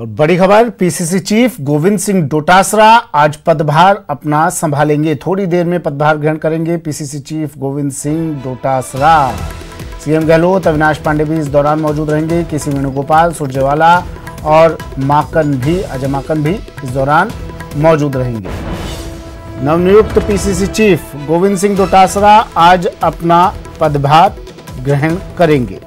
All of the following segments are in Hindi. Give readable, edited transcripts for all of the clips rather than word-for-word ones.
और बड़ी खबर, पीसीसी चीफ गोविंद सिंह डोटासरा आज पदभार अपना संभालेंगे। थोड़ी देर में पदभार ग्रहण करेंगे PCC chief Govind Singh Dotasra. CM Gehlot, Avinash Pande भी इस दौरान मौजूद रहेंगे। केसी वेणुगोपाल, सुरजेवाला और अजय माकन भी इस दौरान मौजूद रहेंगे। नवनियुक्त पीसीसी चीफ गोविंद सिंह डोटासरा आज अपना पदभार ग्रहण करेंगे।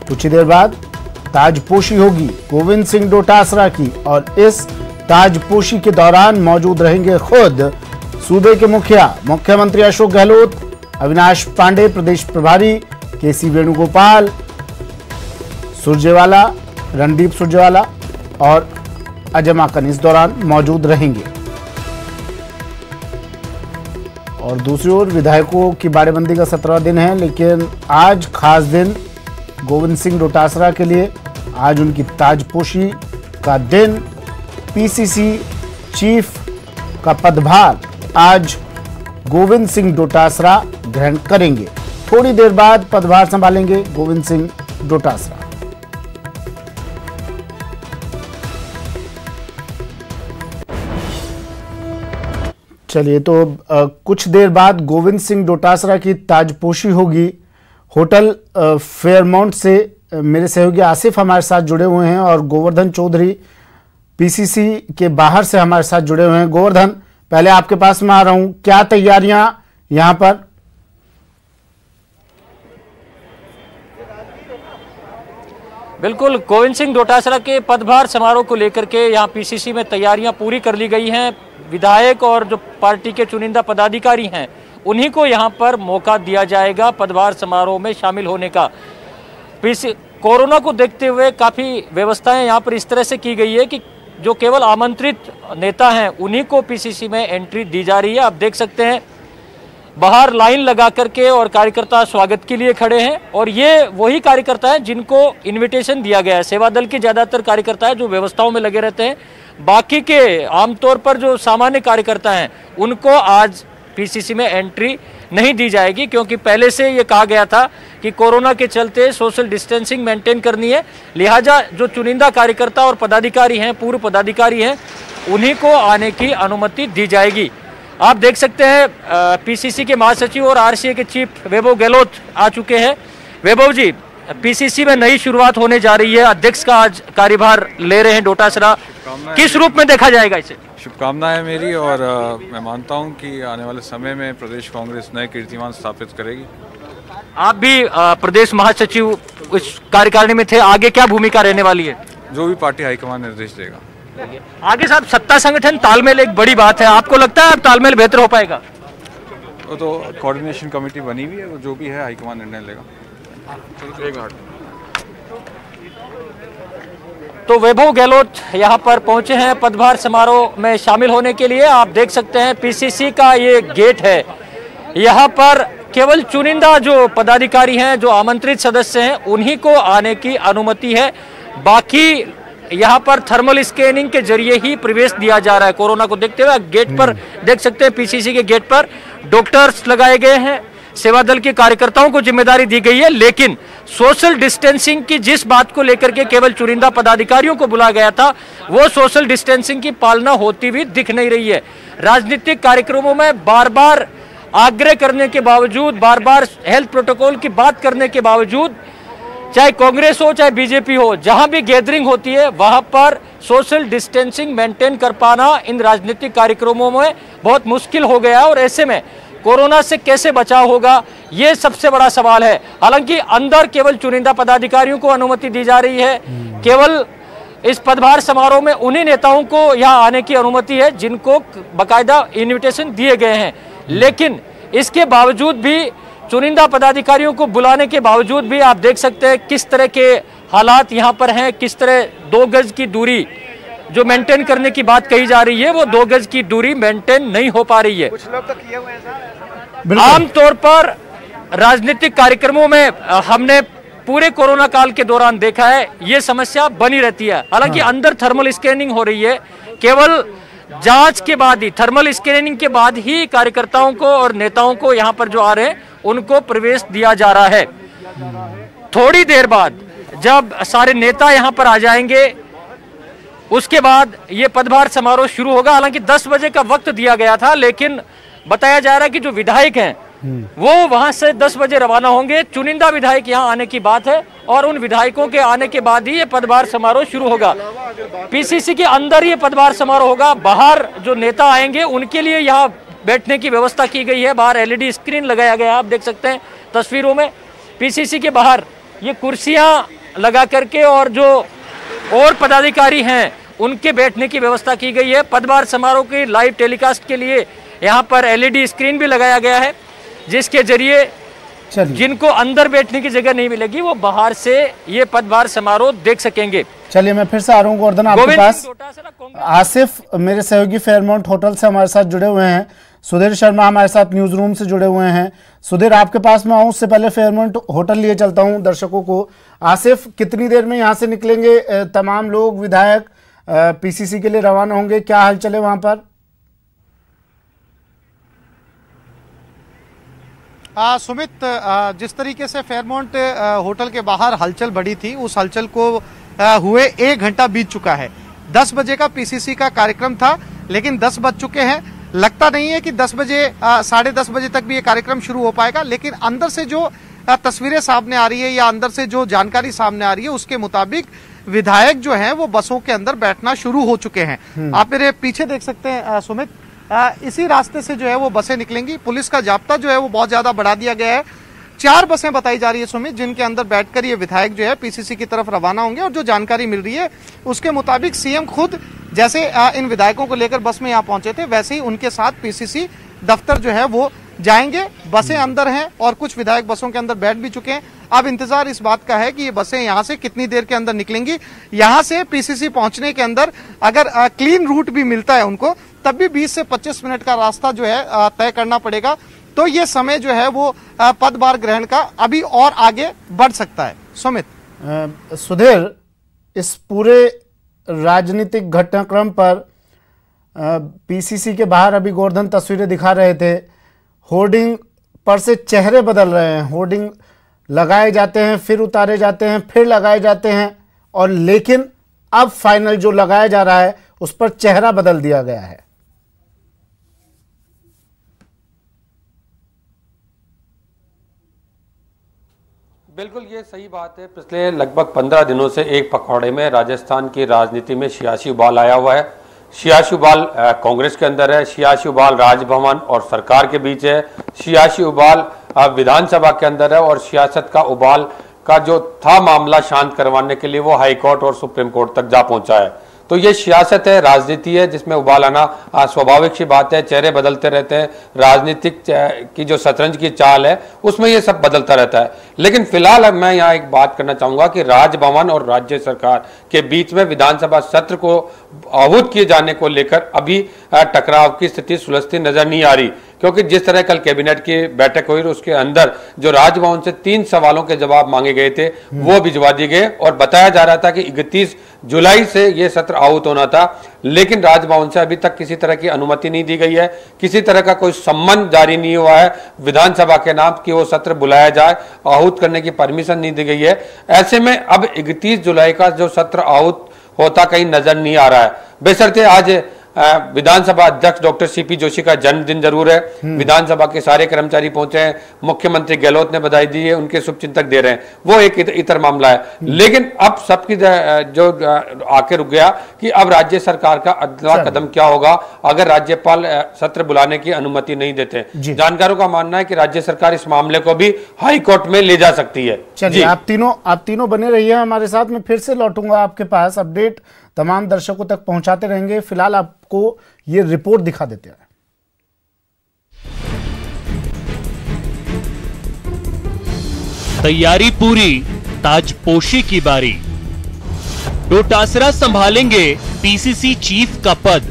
कुछ ही देर बाद ताजपोशी होगी गोविंद सिंह डोटासरा की और इस ताजपोशी के दौरान मौजूद रहेंगे खुद सूबे के मुख्यमंत्री अशोक गहलोत, अविनाश पांडे प्रदेश प्रभारी, केसी वेणुगोपाल, रणदीप सुरजेवाला और अजय माकन इस दौरान मौजूद रहेंगे। और दूसरी ओर विधायकों की बाड़ेबंदी का 17वां दिन है, लेकिन आज खास दिन गोविंद सिंह डोटासरा के लिए। आज उनकी ताजपोशी का दिन। पीसीसी चीफ का पदभार आज गोविंद सिंह डोटासरा ग्रहण करेंगे। थोड़ी देर बाद पदभार संभालेंगे गोविंद सिंह डोटासरा। चलिए, तो कुछ देर बाद गोविंद सिंह डोटासरा की ताजपोशी होगी। होटल फेयरमाउंट से मेरे सहयोगी आसिफ हमारे साथ जुड़े हुए हैं और गोवर्धन चौधरी पीसीसी के बाहर से हमारे साथ जुड़े हुए हैं। गोवर्धन, पहले आपके पास में आ रहा हूं, क्या तैयारियां यहां पर? बिल्कुल, गोविंद सिंह डोटासरा के पदभार समारोह को लेकर के यहां पीसीसी में तैयारियां पूरी कर ली गई हैं। विधायक और जो पार्टी के चुनिंदा पदाधिकारी हैं उन्हीं को यहां पर मौका दिया जाएगा पदभार समारोह में शामिल होने का। कोरोना को देखते हुए काफ़ी व्यवस्थाएं यहां पर इस तरह से की गई है कि जो केवल आमंत्रित नेता हैं उन्हीं को पीसीसी में एंट्री दी जा रही है। आप देख सकते हैं बाहर लाइन लगा करके और कार्यकर्ता स्वागत के लिए खड़े हैं और ये वही कार्यकर्ता हैं जिनको इनविटेशन दिया गया है। सेवा दल के ज़्यादातर कार्यकर्ता हैं जो व्यवस्थाओं में लगे रहते हैं। बाकी के आमतौर पर जो सामान्य कार्यकर्ता हैं उनको आज पीसीसी में एंट्री नहीं दी जाएगी, क्योंकि पहले से ये कहा गया था कि कोरोना के चलते सोशल डिस्टेंसिंग मेंटेन करनी है। लिहाजा जो चुनिंदा कार्यकर्ता और पदाधिकारी हैं, पूर्व पदाधिकारी हैं, उन्हीं को आने की अनुमति दी जाएगी। आप देख सकते हैं पीसीसी के महासचिव और आरसीए के चीफ वैभव गहलोत आ चुके हैं। वैभव जी, पीसीसी में नई शुरुआत होने जा रही है, अध्यक्ष का आज कार्यभार ले रहे हैं डोटासरा, किस रूप में देखा जाएगा इसे? शुभकामनाएं मेरी, और मैं मानता हूं कि आने वाले समय में प्रदेश कांग्रेस नए कीर्तिमान स्थापित करेगी। आप भी प्रदेश महासचिव इस कार्यकारिणी में थे, आगे क्या भूमिका रहने वाली है? जो भी पार्टी हाईकमान निर्देश देगा आगे। साहब, सत्ता संगठन तालमेल एक बड़ी बात है, आपको लगता है अब तालमेल बेहतर हो पाएगा? वो तो कोऑर्डिनेशन कमेटी बनी हुई है, वो जो भी है हाईकमान निर्णय लेगा। तो वैभव गहलोत यहाँ पर पहुंचे हैं पदभार समारोह में शामिल होने के लिए। आप देख सकते हैं पीसीसी का ये गेट है, यहाँ पर केवल चुनिंदा जो पदाधिकारी हैं, जो आमंत्रित सदस्य हैं, उन्हीं को आने की अनुमति है। बाकी यहाँ पर थर्मल स्कैनिंग के जरिए ही प्रवेश दिया जा रहा है। कोरोना को देखते हुए गेट पर देख सकते हैं, पीसीसी के गेट पर डॉक्टर्स लगाए गए हैं, सेवा दल के कार्यकर्ताओं को जिम्मेदारी दी गई है, लेकिन सोशल डिस्टेंसिंग की जिस बात को लेकर के केवल चुनिंदा पदाधिकारियों को बुलाया गया था, वो सोशल डिस्टेंसिंग की पालना होती हुई दिख नहीं रही है। राजनीतिक कार्यक्रमों में बार बार आग्रह करने के बावजूद, बार बार हेल्थ प्रोटोकॉल की बात करने के बावजूद, चाहे कांग्रेस हो चाहे बीजेपी हो, जहां भी गैदरिंग होती है वहां पर सोशल डिस्टेंसिंग मेंटेन कर पाना इन राजनीतिक कार्यक्रमों में बहुत मुश्किल हो गया है। और ऐसे में कोरोना से कैसे बचाव होगा, ये सबसे बड़ा सवाल है। हालांकि अंदर केवल चुनिंदा पदाधिकारियों को अनुमति दी जा रही है, केवल इस पदभार समारोह में उन्हीं नेताओं को यहां आने की अनुमति है जिनको बाकायदा इन्विटेशन दिए गए हैं। लेकिन इसके बावजूद भी, चुनिंदा पदाधिकारियों को बुलाने के बावजूद भी आप देख सकते हैं किस तरह के हालात यहाँ पर हैं, किस तरह 2 गज की दूरी जो मेंटेन करने की बात कही जा रही है, वो 2 गज की दूरी मेंटेन नहीं हो पा रही है। कुछ लोग तो किए हुए हैं। आमतौर पर राजनीतिक कार्यक्रमों में हमने पूरे कोरोना काल के दौरान देखा है, ये समस्या बनी रहती है। हालांकि अंदर थर्मल स्कैनिंग हो रही है, केवल जांच के बाद ही, थर्मल स्कैनिंग के बाद ही कार्यकर्ताओं को और नेताओं को यहाँ पर जो आ रहे हैं उनको प्रवेश दिया जा रहा है। थोड़ी देर बाद जब सारे नेता यहाँ पर आ जाएंगे उसके बाद ये पदभार समारोह शुरू होगा। हालांकि 10 बजे का वक्त दिया गया था, लेकिन बताया जा रहा है कि जो विधायक हैं वो वहां से 10 बजे रवाना होंगे। चुनिंदा विधायक यहां आने की बात है और उन विधायकों के आने के बाद ही ये पदभार समारोह शुरू होगा। पीसीसी के अंदर ये पदभार समारोह होगा। बाहर जो नेता आएंगे उनके लिए यहाँ बैठने की व्यवस्था की गई है। बाहर एलईडी स्क्रीन लगाया गया है, आप देख सकते हैं तस्वीरों में। पीसीसी के बाहर ये कुर्सियां लगा करके और जो और पदाधिकारी हैं उनके बैठने की व्यवस्था की गई है। पदभार समारोह की लाइव टेलीकास्ट के लिए यहाँ पर एलईडी स्क्रीन भी लगाया गया है, जिसके जरिए जिनको अंदर बैठने की जगह नहीं मिलेगी वो बाहर से ये पदभार समारोह देख सकेंगे। चलिए मैं फिर से आ रहा हूँ गोवर्धन आपके पास। आसिफ मेरे सहयोगी फेयरमाउंट होटल से हमारे साथ जुड़े हुए हैं, सुधीर शर्मा हमारे साथ न्यूज रूम से जुड़े हुए हैं। सुधीर आपके पास मैं आऊँ उससे पहले फेयरमाउंट होटल लिए चलता हूँ दर्शकों को। आसिफ कितनी देर में यहाँ से निकलेंगे तमाम लोग, विधायक पीसीसी के लिए रवाना होंगे, क्या हलचल है वहां पर? सुमित, जिस तरीके से फेयरमाउंट होटल के बाहर हलचल बढ़ी थी, उस हलचल को हुए 1 घंटा बीत चुका है। 10 बजे का पीसीसी का कार्यक्रम था, लेकिन 10 बज चुके हैं। लगता नहीं है कि 10 बजे 10:30 बजे तक भी ये कार्यक्रम शुरू हो पाएगा, लेकिन अंदर से जो तस्वीरें सामने आ रही है या अंदर से जो जानकारी सामने आ रही है उसके मुताबिक विधायक जो हैं वो बसों के अंदर बैठना शुरू हो चुके हैं। आप मेरे पीछे देख सकते हैं सुमित, इसी रास्ते से जो है वो बसें निकलेंगी। पुलिस का जाब्ता जो है वो बहुत ज्यादा बढ़ा दिया गया है। 4 बसें बताई जा रही है सुमित, जिनके अंदर बैठकर ये विधायक जो है पीसीसी की तरफ रवाना होंगे। और जो जानकारी मिल रही है उसके मुताबिक सीएम खुद जैसे इन विधायकों को लेकर बस में यहाँ पहुंचे थे, वैसे ही उनके साथ पीसीसी दफ्तर जो है वो जाएंगे। बसें अंदर हैं और कुछ विधायक बसों के अंदर बैठ भी चुके हैं। अब इंतजार इस बात का है कि ये बसें यहाँ से कितनी देर के अंदर निकलेंगी। यहाँ से पीसीसी पहुंचने के अंदर अगर क्लीन रूट भी मिलता है उनको, तब भी 20 से 25 मिनट का रास्ता जो है तय करना पड़ेगा। तो ये समय जो है वो पदभार ग्रहण का अभी और आगे बढ़ सकता है। सुमित, सुधीर, इस पूरे राजनीतिक घटनाक्रम पर पीसीसी के बाहर अभी गोवर्धन तस्वीरें दिखा रहे थे, होर्डिंग पर से चेहरे बदल रहे हैं। होर्डिंग लगाए जाते हैं, फिर उतारे जाते हैं, फिर लगाए जाते हैं, और लेकिन अब फाइनल जो लगाया जा रहा है उस पर चेहरा बदल दिया गया है। बिल्कुल ये सही बात है। पिछले लगभग 15 दिनों से एक पखवाड़े में राजस्थान की राजनीति में सियासी उबाल आया हुआ है। सियासी उबाल कांग्रेस के अंदर है, सियासी उबाल राजभवन और सरकार के बीच है, सियासी उबाल विधानसभा के अंदर है, और सियासत का उबाल का जो था मामला शांत करवाने के लिए वो हाई कोर्ट और सुप्रीम कोर्ट तक जा पहुंचा है। तो ये सियासत है, राजनीति है, जिसमें उबाल आना स्वाभाविक सी बात है। चेहरे बदलते रहते हैं, राजनीतिक की जो शतरंज की चाल है उसमें ये सब बदलता रहता है। लेकिन फिलहाल मैं यहाँ एक बात करना चाहूंगा कि राजभवन और राज्य सरकार के बीच में विधानसभा सत्र को आहूत किए जाने को लेकर अभी टकराव की स्थिति सुलझती नजर नहीं आ रही, क्योंकि जिस तरह कल कैबिनेट की बैठक हुई उसके अंदर जो राजभवन से 3 सवालों के जवाब मांगे गए थे वो भिजवा दिए गए, और बताया जा रहा था कि 31 जुलाई से यह सत्र आहूत होना था। लेकिन राजभवन से अभी तक किसी तरह की अनुमति नहीं दी गई है, किसी तरह का कोई सम्मन जारी नहीं हुआ है विधानसभा के नाम कि वो सत्र बुलाया जाए, आहूत करने की परमिशन नहीं दी गई है। ऐसे में अब 31 जुलाई का जो सत्र आहूत होता कहीं नजर नहीं आ रहा है। बेशर्ते आज विधानसभा अध्यक्ष डॉक्टर सीपी जोशी का जन्मदिन जरूर है, विधानसभा के सारे कर्मचारी पहुंचे हैं, मुख्यमंत्री गहलोत ने बधाई दी है, उनके शुभचिंतक दे रहे हैं, वो एक इतर मामला है। लेकिन अब सबकी जो आके रुक गया कि अब राज्य सरकार का अगला कदम क्या होगा अगर राज्यपाल सत्र बुलाने की अनुमति नहीं देते। जानकारों का मानना है कि राज्य सरकार इस मामले को भी हाई कोर्ट में ले जा सकती है। चलिए आप तीनों बने रहिए हमारे साथ, में फिर से लौटूंगा आपके पास, अपडेट तमाम दर्शकों तक पहुंचाते रहेंगे। फिलहाल आपको ये रिपोर्ट दिखा देते हैं। तैयारी पूरी, ताजपोशी की बारी। डोटासरा संभालेंगे पीसीसी चीफ का पद।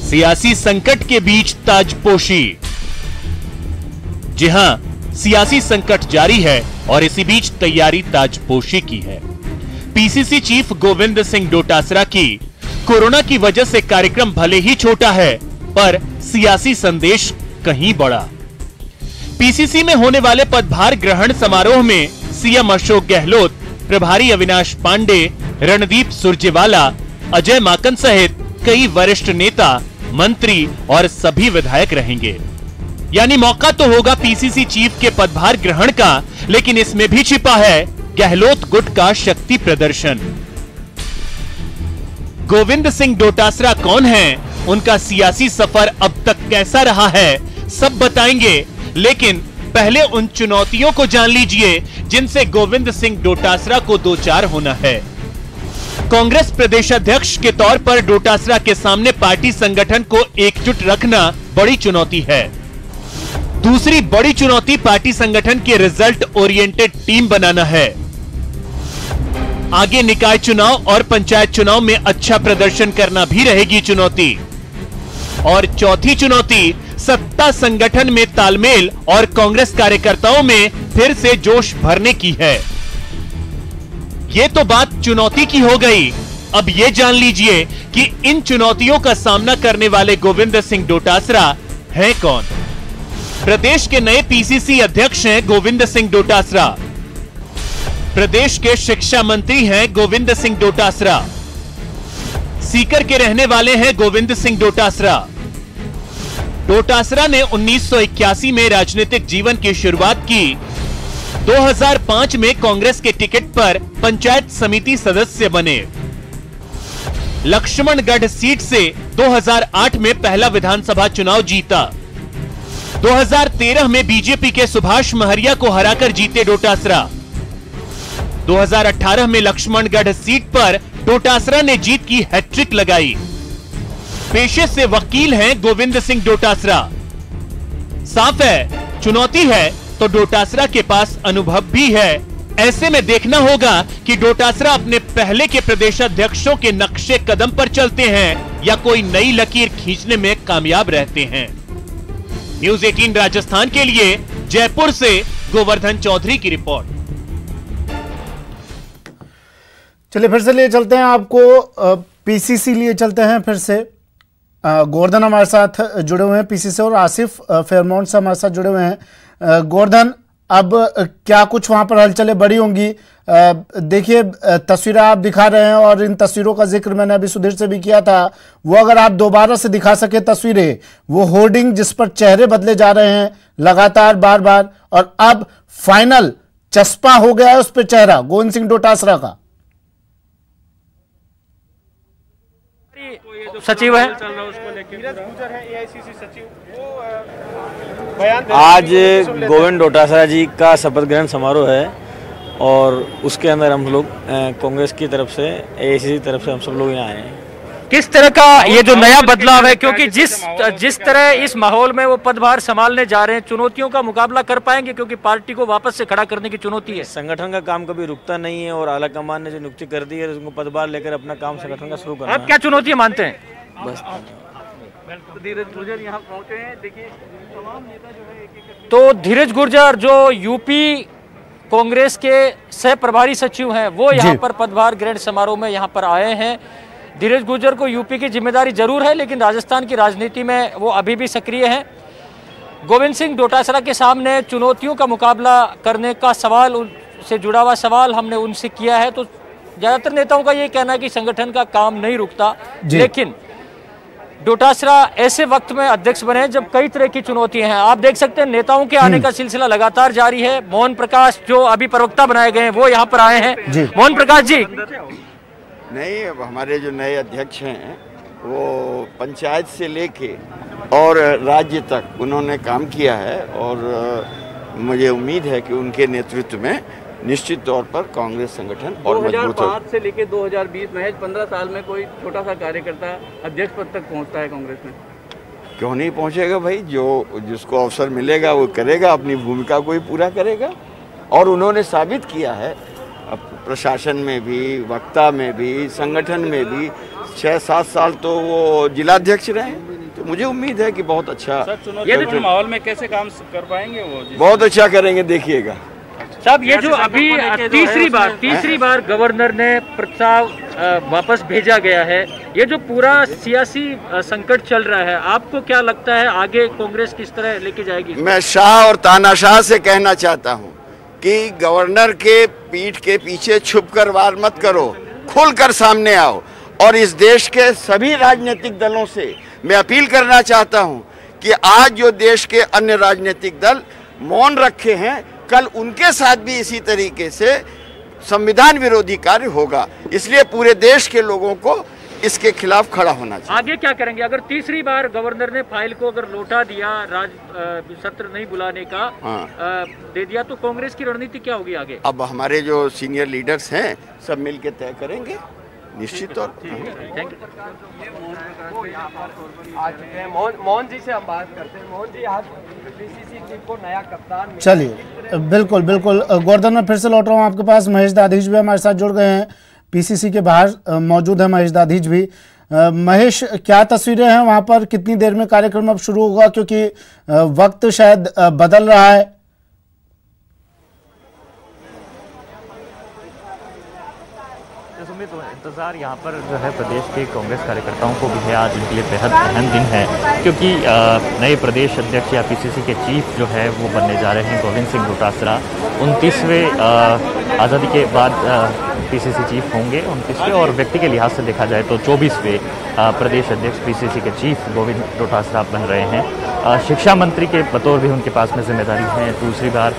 सियासी संकट के बीच ताजपोशी। जी हां, सियासी संकट जारी है और इसी बीच तैयारी ताजपोशी की है। पीसीसी चीफ गोविंद सिंह डोटासरा की कोरोना की वजह से कार्यक्रम भले ही छोटा है, पर सियासी संदेश कहीं बड़ा। पीसीसी में होने वाले पदभार ग्रहण समारोह में सीएम अशोक गहलोत, प्रभारी अविनाश पांडे, रणदीप सुरजेवाला, अजय माकन सहित कई वरिष्ठ नेता, मंत्री और सभी विधायक रहेंगे। यानी मौका तो होगा पीसीसी चीफ के पदभार ग्रहण का, लेकिन इसमें भी छिपा है गहलोत गुट का शक्ति प्रदर्शन। गोविंद सिंह डोटासरा कौन है, उनका सियासी सफर अब तक कैसा रहा है, सब बताएंगे। लेकिन पहले उन चुनौतियों को जान लीजिए जिनसे गोविंद सिंह डोटासरा को दो चार होना है। कांग्रेस प्रदेशाध्यक्ष के तौर पर डोटासरा के सामने पार्टी संगठन को एकजुट रखना बड़ी चुनौती है। दूसरी बड़ी चुनौती पार्टी संगठन के रिजल्ट ओरिएंटेड टीम बनाना है। आगे निकाय चुनाव और पंचायत चुनाव में अच्छा प्रदर्शन करना भी रहेगी चुनौती। और चौथी चुनौती सत्ता संगठन में तालमेल और कांग्रेस कार्यकर्ताओं में फिर से जोश भरने की है। ये तो बात चुनौती की हो गई। अब ये जान लीजिए कि इन चुनौतियों का सामना करने वाले गोविंद सिंह डोटासरा हैं कौन। प्रदेश के नए पीसीसी अध्यक्ष हैं गोविंद सिंह डोटासरा। प्रदेश के शिक्षा मंत्री हैं गोविंद सिंह डोटासरा। सीकर के रहने वाले हैं गोविंद सिंह डोटासरा। डोटासरा ने 1981 में राजनीतिक जीवन की शुरुआत की। 2005 में कांग्रेस के टिकट पर पंचायत समिति सदस्य बने। लक्ष्मणगढ़ सीट से 2008 में पहला विधानसभा चुनाव जीता। 2013 में बीजेपी के सुभाष महरिया को हराकर जीते डोटासरा। 2018 में लक्ष्मणगढ़ सीट पर डोटासरा ने जीत की हैट्रिक लगाई। पेशे से वकील हैं गोविंद सिंह डोटासरा। साफ है, चुनौती है तो डोटासरा के पास अनुभव भी है। ऐसे में देखना होगा कि डोटासरा अपने पहले के प्रदेशाध्यक्षों के नक्शे कदम पर चलते हैं या कोई नई लकीर खींचने में कामयाब रहते हैं। न्यूज़ 18 राजस्थान के लिए जयपुर से गोवर्धन चौधरी की रिपोर्ट। चलिए फिर से लिए चलते हैं आपको पीसीसी लिए चलते हैं फिर से। गोवर्धन हमारे साथ जुड़े हुए हैं पीसीसी और आसिफ फेयरमाउंट से हमारे साथ जुड़े हुए हैं। गोवर्धन, अब क्या कुछ वहां पर हलचलें बड़ी होंगी? देखिए तस्वीरें आप दिखा रहे हैं और इन तस्वीरों का जिक्र मैंने अभी सुधीर से भी किया था। वो अगर आप दोबारा से दिखा सके तस्वीरें, वो होर्डिंग जिस पर चेहरे बदले जा रहे हैं लगातार बार बार, और अब फाइनल चस्पा हो गया है उस पर चेहरा गोविंद सिंह डोटासरा का। सचिव है आज गोविंद डोटासरा जी का शपथ ग्रहण समारोह है और उसके अंदर हम लोग कांग्रेस की तरफ से, एआईसीसी की तरफ से हम सब लोग यहाँ आए हैं। किस तरह का ये जो नया बदलाव है, क्योंकि जिस तरह इस माहौल में वो पदभार संभालने जा रहे हैं, चुनौतियों का मुकाबला कर पाएंगे? क्योंकि पार्टी को वापस से खड़ा करने की चुनौती है। संगठन का काम कभी रुकता नहीं है और आला कमान ने जो नियुक्ति कर दी है उनको पदभार लेकर अपना काम संगठन का शुरू करना है। आप क्या चुनौतियां मानते हैं? बस धीरज गुर्जर यहाँ पहुंचे हैं। देखिए तो धीरज गुर्जर जो यूपी कांग्रेस के सह प्रभारी सचिव हैं, वो यहाँ पर पदभार ग्रहण समारोह में यहाँ पर आए हैं। धीरज गुर्जर को यूपी की जिम्मेदारी जरूर है, लेकिन राजस्थान की राजनीति में वो अभी भी सक्रिय हैं। गोविंद सिंह डोटासरा के सामने चुनौतियों का मुकाबला करने का सवाल, उनसे जुड़ा हुआ सवाल हमने उनसे किया है। तो ज्यादातर नेताओं का ये कहना है कि संगठन का काम नहीं रुकता, लेकिन डोटासरा ऐसे वक्त में अध्यक्ष बने जब कई तरह की चुनौतियां हैं। आप देख सकते हैं नेताओं के आने का सिलसिला लगातार जारी है। मोहन प्रकाश जो अभी प्रवक्ता बनाए गए हैं वो यहाँ पर आए हैं। मोहन प्रकाश जी, नहीं, अब हमारे जो नए अध्यक्ष हैं वो पंचायत से लेके और राज्य तक उन्होंने काम किया है और मुझे उम्मीद है कि उनके नेतृत्व में निश्चित तौर पर कांग्रेस संगठन और मजबूत हो। 2005 से लेकर 2020 महज 15 साल में कोई छोटा सा कार्यकर्ता अध्यक्ष पद तक पहुंचता है कांग्रेस में? क्यों नहीं पहुंचेगा भाई, जो जिसको अवसर मिलेगा वो करेगा, अपनी भूमिका को ही पूरा करेगा। और उन्होंने साबित किया है प्रशासन में भी, वक्ता में भी, संगठन में भी 6-7 साल तो वो जिलाध्यक्ष रहे। तो मुझे उम्मीद है कि बहुत अच्छा ये माहौल में कैसे काम कर पाएंगे वो? बहुत अच्छा करेंगे, देखिएगा साहब। ये जो अभी तीसरी बार गवर्नर ने प्रस्ताव वापस भेजा गया है, ये जो पूरा सियासी संकट चल रहा है, आपको क्या लगता है आगे कांग्रेस किस तरह लेके जाएगी? मैं शाह और तानाशाह से कहना चाहता हूं कि गवर्नर के पीठ के पीछे छुपकर वार मत करो। खुलकर सामने आओ। और इस देश के सभी राजनीतिक दलों से मैं अपील करना चाहता हूं कि आज जो देश के अन्य राजनीतिक दल मौन रखे हैं, कल उनके साथ भी इसी तरीके से संविधान विरोधी कार्य होगा। इसलिए पूरे देश के लोगों को इसके खिलाफ खड़ा होना चाहिए। आगे क्या करेंगे अगर तीसरी बार गवर्नर ने फाइल को अगर लौटा दिया, सत्र नहीं बुलाने का दे दिया, तो कांग्रेस की रणनीति क्या होगी आगे? अब हमारे जो सीनियर लीडर्स हैं सब मिलकर तय करेंगे, निश्चित तौर पर। मोहन जी से हम बात करते हैं। मोहन जी, आज पीसीसी चीफ को नया कप्तान। चलिए, बिल्कुल बिल्कुल गोवर्धन, मैं फिर से लौट रहा हूँ आपके पास। महेश दाधीच भी हमारे साथ जुड़ गए हैं, पीसीसी के बाहर मौजूद है महेश दाधीच भी। महेश, क्या तस्वीरें हैं वहां पर? कितनी देर में कार्यक्रम अब शुरू होगा, क्योंकि वक्त शायद बदल रहा है? तो इंतजार यहाँ पर जो है प्रदेश के कांग्रेस कार्यकर्ताओं को भी है। आज उनके लिए बेहद अहम दिन है, क्योंकि नए प्रदेश अध्यक्ष या पीसीसी के चीफ जो है वो बनने जा रहे हैं गोविंद सिंह डोटासरा। 29वें आज़ादी के बाद पीसीसी चीफ होंगे 29वें, और व्यक्ति के लिहाज से देखा जाए तो 24वें प्रदेश अध्यक्ष पीसीसी के चीफ गोविंद डोटासरा बन रहे हैं। शिक्षा मंत्री के बतौर भी उनके पास में जिम्मेदारी है, दूसरी बार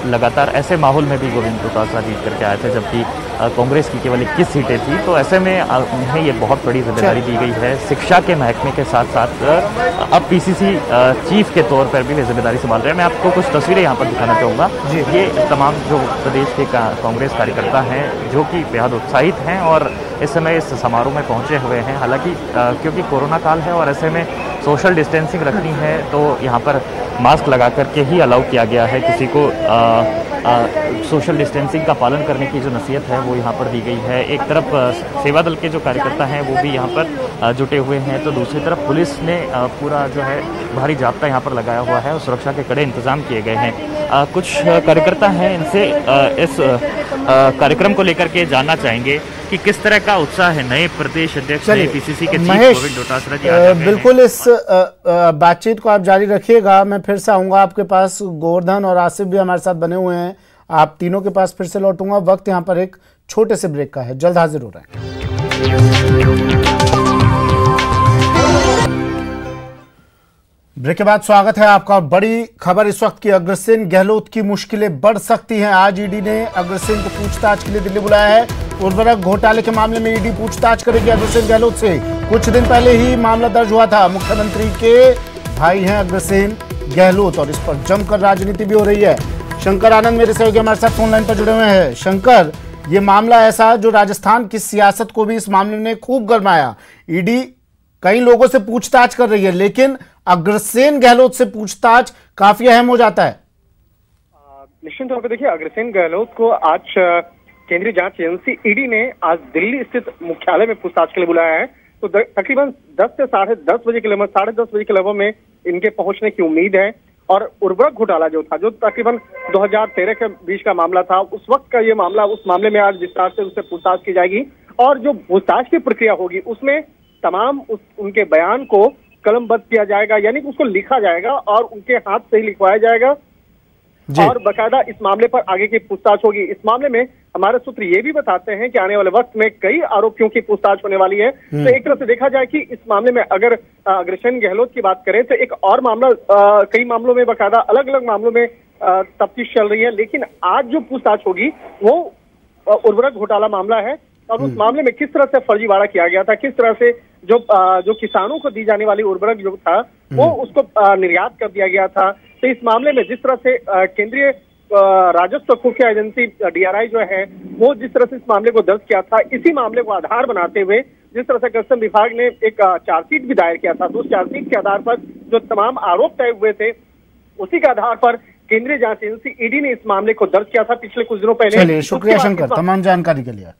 लगातार। ऐसे माहौल में भी गोविंद डोटासरा जीत करके आए थे, जबकि कांग्रेस की केवल 21 सीटें थी। तो ऐसे में उन्हें ये बहुत बड़ी जिम्मेदारी दी गई है। शिक्षा के महकमे के साथ साथ अब पीसीसी चीफ के तौर पर भी वे जिम्मेदारी संभाल रहे हैं। मैं आपको कुछ तस्वीरें यहाँ पर दिखाना चाहूँगा। ये तमाम जो प्रदेश के कांग्रेस कार्यकर्ता हैं जो कि बेहद उत्साहित हैं और इस समय इस समारोह में पहुँचे हुए हैं। हालांकि क्योंकि कोरोना काल है और ऐसे में सोशल डिस्टेंसिंग रखनी है, तो यहाँ पर मास्क लगा करके ही अलाउ किया गया है। किसी को सोशल डिस्टेंसिंग का पालन करने की जो नसीहत है वो यहाँ पर दी गई है। एक तरफ सेवा दल के जो कार्यकर्ता हैं वो भी यहाँ पर जुटे हुए हैं, तो दूसरी तरफ पुलिस ने पूरा जो है भारी जाब्ता यहाँ पर लगाया हुआ है और सुरक्षा के कड़े इंतजाम किए गए हैं। कुछ कार्यकर्ता हैं, इनसे इस कार्यक्रम को लेकर के जानना चाहेंगे कि किस तरह का उत्साह है नए प्रदेश अध्यक्ष पीसीसी के चीफ गोविंद डोटासरा जी। बिल्कुल, इस बातचीत को आप जारी रखिएगा। मैं फिर से आऊंगा आपके पास। गोवर्धन और आसिफ भी हमारे साथ बने हुए हैं, आप तीनों के पास फिर से लौटूंगा। वक्त यहाँ पर एक छोटे से ब्रेक का है, जल्द हाजिर हो रहे हैं। ब्रेक के बाद स्वागत है आपका। बड़ी खबर इस वक्त की, अग्रसेन गहलोत की मुश्किलें बढ़ सकती हैं। आज ईडी ने अग्रसेन को पूछताछ के लिए दिल्ली बुलाया है। उर्वरक घोटाले के मामले में ईडी पूछताछ करेगी अग्रसेन गहलोत से। कुछ दिन पहले ही मामला दर्ज हुआ था। मुख्यमंत्री के भाई हैं अग्रसेन गहलोत और इस पर जमकर राजनीति भी हो रही है। शंकर आनंद मेरे सहयोगी हमारे साथ फोन लाइन पर जुड़े हुए हैं। शंकर, ये मामला ऐसा जो राजस्थान की सियासत को भी इस मामले ने खूब गरमाया। ईडी कई लोगों से पूछताछ कर रही है, लेकिन अग्रसेन गहलोत से पूछताछ काफी अहम हो जाता है। निश्चित तौर पर देखिए, अग्रसेन गहलोत को आज केंद्रीय जांच एजेंसी ईडी ने आज दिल्ली स्थित मुख्यालय में पूछताछ के लिए बुलाया है। तो तकरीबन 10 से 10:30 बजे के लगभग 10:30 बजे के लगभग में इनके पहुंचने की उम्मीद है। और उर्वरक घोटाला जो था, जो तकरीबन 2013 के बीच का मामला था, उस वक्त का ये मामला, उस मामले में आज विस्तार से उससे पूछताछ की जाएगी। और जो पूछताछ की प्रक्रिया होगी उसमें तमाम उनके बयान को कलमबद्ध किया जाएगा, यानी कि उसको लिखा जाएगा और उनके हाथ से ही लिखवाया जाएगा और बकायदा इस मामले पर आगे की पूछताछ होगी। इस मामले में हमारे सूत्र ये भी बताते हैं कि आने वाले वक्त में कई आरोपियों की पूछताछ होने वाली है। तो एक तरह से देखा जाए कि इस मामले में अगर अग्रसेन गहलोत की बात करें तो एक और मामला, कई मामलों में बकायदा अलग अलग मामलों में तफ्तीश चल रही है, लेकिन आज जो पूछताछ होगी वो उर्वरक घोटाला मामला है। और उस मामले में किस तरह से फर्जीवाड़ा किया गया था, किस तरह से जो किसानों को दी जाने वाली उर्वरक जो था वो उसको निर्यात कर दिया गया था। तो इस मामले में जिस तरह से केंद्रीय राजस्व खुफिया एजेंसी डीआरआई जो है वो जिस तरह से इस मामले को दर्ज किया था, इसी मामले को आधार बनाते हुए जिस तरह से कस्टम विभाग ने एक चार्जशीट भी दायर किया था, तो उस चार्जशीट के आधार पर जो तमाम आरोप तय हुए थे उसी के आधार पर केंद्रीय जांच एजेंसी ईडी ने इस मामले को दर्ज किया था पिछले कुछ दिनों पहले। चलिए, शुक्रिया शंकर तमाम जानकारी के लिए।